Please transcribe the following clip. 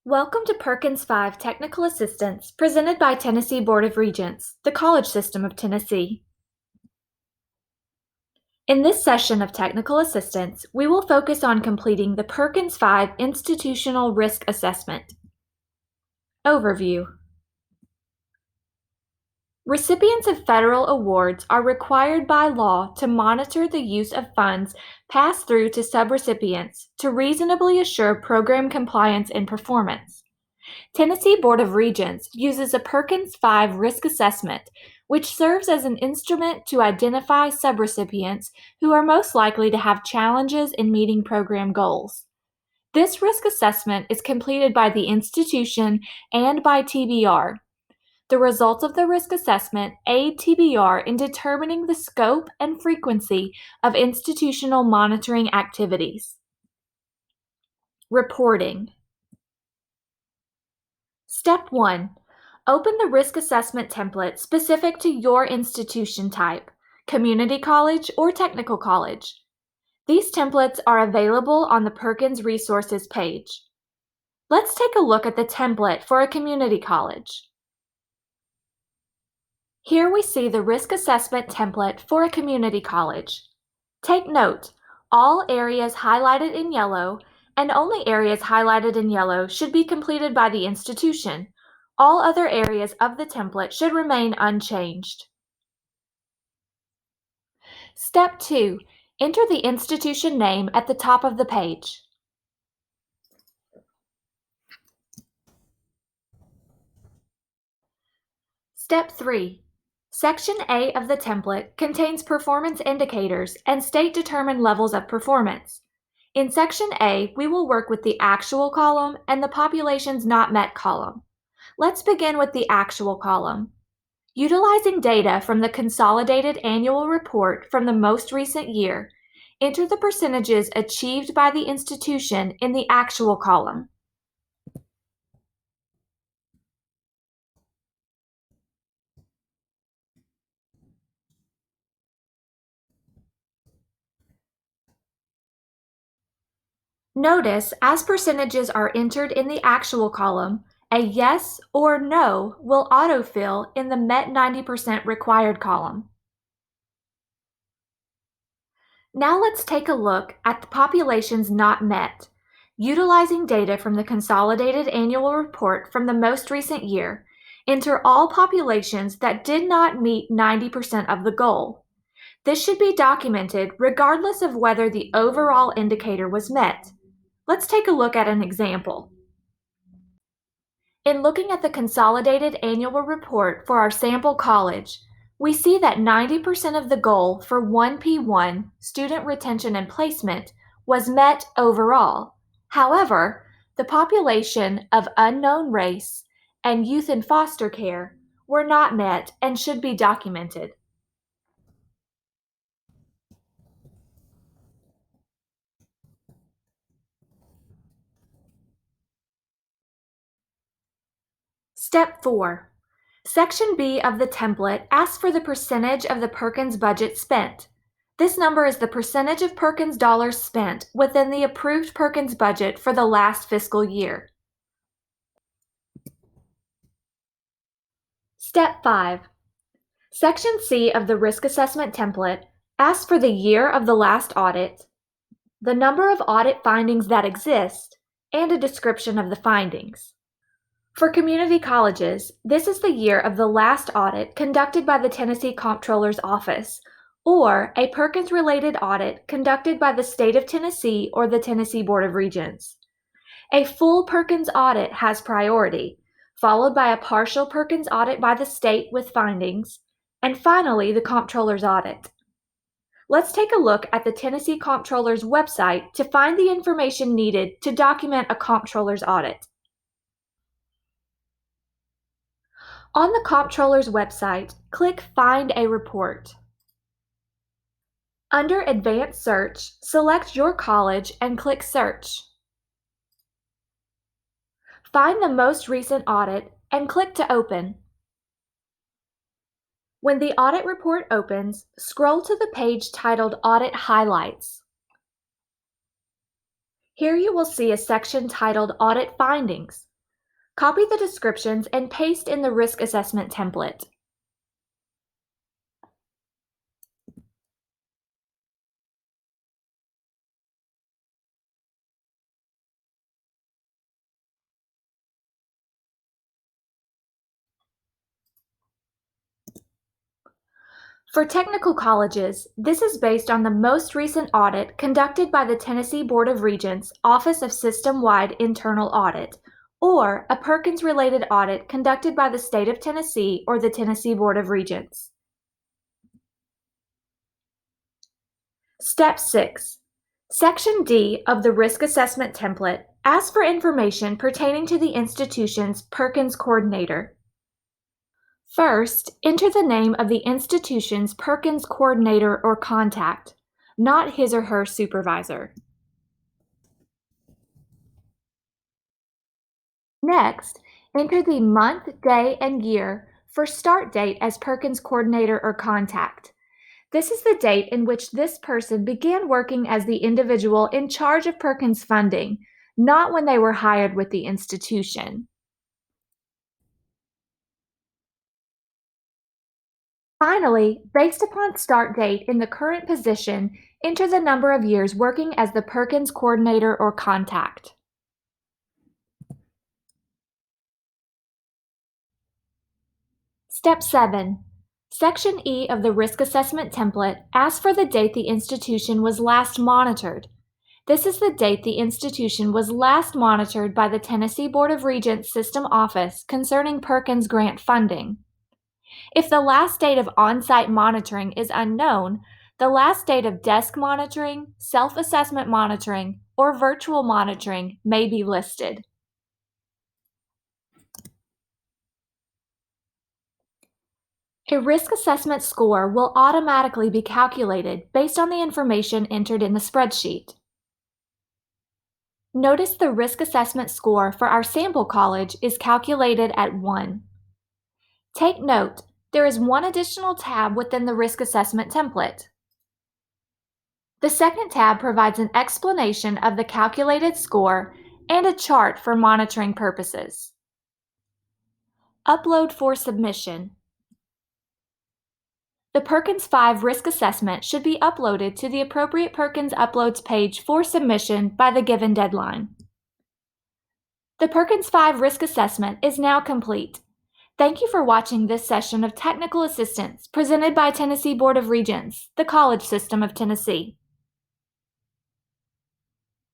Welcome to Perkins V Technical Assistance, presented by Tennessee Board of Regents, the college system of Tennessee. In this session of Technical Assistance, we will focus on completing the Perkins V Institutional Risk Assessment. Overview. Recipients of federal awards are required by law to monitor the use of funds passed through to subrecipients to reasonably assure program compliance and performance. Tennessee Board of Regents uses a Perkins V Risk Assessment, which serves as an instrument to identify subrecipients who are most likely to have challenges in meeting program goals. This risk assessment is completed by the institution and by TBR. The results of the risk assessment aid TBR in determining the scope and frequency of institutional monitoring activities. Reporting. Step 1. Open the risk assessment template specific to your institution type, community college or technical college. These templates are available on the Perkins Resources page. Let's take a look at the template for a community college. Here we see the risk assessment template for a community college. Take note, all areas highlighted in yellow and only areas highlighted in yellow should be completed by the institution. All other areas of the template should remain unchanged. Step 2. Enter the institution name at the top of the page. Step 3. Section A of the template contains performance indicators and state-determined levels of performance. In Section A, we will work with the actual column and the populations not met column. Let's begin with the actual column. Utilizing data from the Consolidated Annual Report from the most recent year, enter the percentages achieved by the institution in the actual column. Notice, as percentages are entered in the actual column, a yes or no will autofill in the met 90% required column. Now let's take a look at the populations not met. Utilizing data from the Consolidated Annual Report from the most recent year, enter all populations that did not meet 90% of the goal. This should be documented regardless of whether the overall indicator was met. Let's take a look at an example. In looking at the Consolidated Annual Report for our sample college, we see that 90% of the goal for 1P1, student retention and placement, was met overall. However, the population of unknown race and youth in foster care were not met and should be documented. Step 4. Section B of the template asks for the percentage of the Perkins budget spent. This number is the percentage of Perkins dollars spent within the approved Perkins budget for the last fiscal year. Step 5. Section C of the risk assessment template asks for the year of the last audit, the number of audit findings that exist, and a description of the findings. For community colleges, this is the year of the last audit conducted by the Tennessee Comptroller's Office, or a Perkins-related audit conducted by the state of Tennessee or the Tennessee Board of Regents. A full Perkins audit has priority, followed by a partial Perkins audit by the state with findings, and finally the Comptroller's audit. Let's take a look at the Tennessee Comptroller's website to find the information needed to document a Comptroller's audit. On the Comptroller's website, click Find a Report. Under Advanced Search, select your college and click Search. Find the most recent audit and click to open. When the audit report opens, scroll to the page titled Audit Highlights. Here you will see a section titled Audit Findings. Copy the descriptions and paste in the risk assessment template. For technical colleges, this is based on the most recent audit conducted by the Tennessee Board of Regents Office of System-Wide Internal Audit, or a Perkins-related audit conducted by the state of Tennessee or the Tennessee Board of Regents. Step 6. Section D of the Risk Assessment Template asks for information pertaining to the institution's Perkins Coordinator. First, enter the name of the institution's Perkins coordinator or contact, not his or her supervisor. Next, enter the month, day, and year for start date as Perkins coordinator or contact. This is the date in which this person began working as the individual in charge of Perkins funding, not when they were hired with the institution. Finally, based upon start date in the current position, enter the number of years working as the Perkins coordinator or contact. Step 7. Section E of the Risk Assessment Template asks for the date the institution was last monitored. This is the date the institution was last monitored by the Tennessee Board of Regents System Office concerning Perkins grant funding. If the last date of on-site monitoring is unknown, the last date of desk monitoring, self-assessment monitoring, or virtual monitoring may be listed. A risk assessment score will automatically be calculated based on the information entered in the spreadsheet. Notice the risk assessment score for our sample college is calculated at 1. Take note, there is one additional tab within the risk assessment template. The second tab provides an explanation of the calculated score and a chart for monitoring purposes. Upload for submission. The Perkins V Risk Assessment should be uploaded to the appropriate Perkins Uploads page for submission by the given deadline. The Perkins V Risk Assessment is now complete. Thank you for watching this session of Technical Assistance presented by Tennessee Board of Regents, the college system of Tennessee.